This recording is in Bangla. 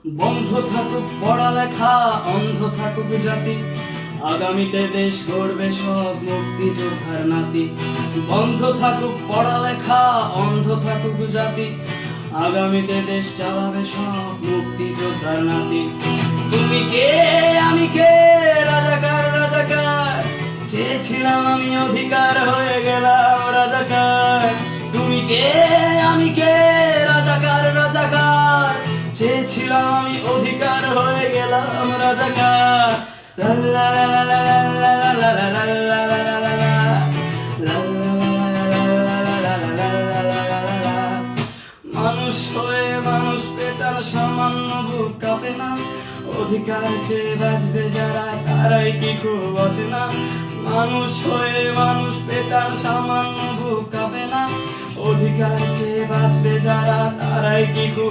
বন্ধ থাকুক পড়ালেখা, অন্ধ থাকুক জাতি, আগামীতে দেশ গড়বে সব মুক্তিযোদ্ধার নাতি। বন্ধ থাকুক পড়ালেখা, অন্ধ থাকুক জাতি, আগামীতে দেশ চালাবে সব মুক্তিযোদ্ধার নাতি। তুমি কে আমি কে, রাজাকার রাজাকার, চেয়েছিলাম আমি অধিকার, হয়ে গেলাম রাজাকার। তুমি কে আমি কে, রাজাকার রাজাকার, চেয়েছিলাম আমি অধিকার, হয়ে গেলাম রাজাকার। লা লা লা লা লা লা লা লা লা লা লা লা লা লা। মানুষ হয়ে মানুষ পেটার সামান্য বুক কাঁপে না, অধিকার চেয়ে বাঁচবে যারা তারাই কি খুব অচেনা। মানুষ হয়ে মানুষ পেটার সামান্য বুক কাঁপে না, অধিকার চেয়ে বাঁচবে যারা তারাই কি খুব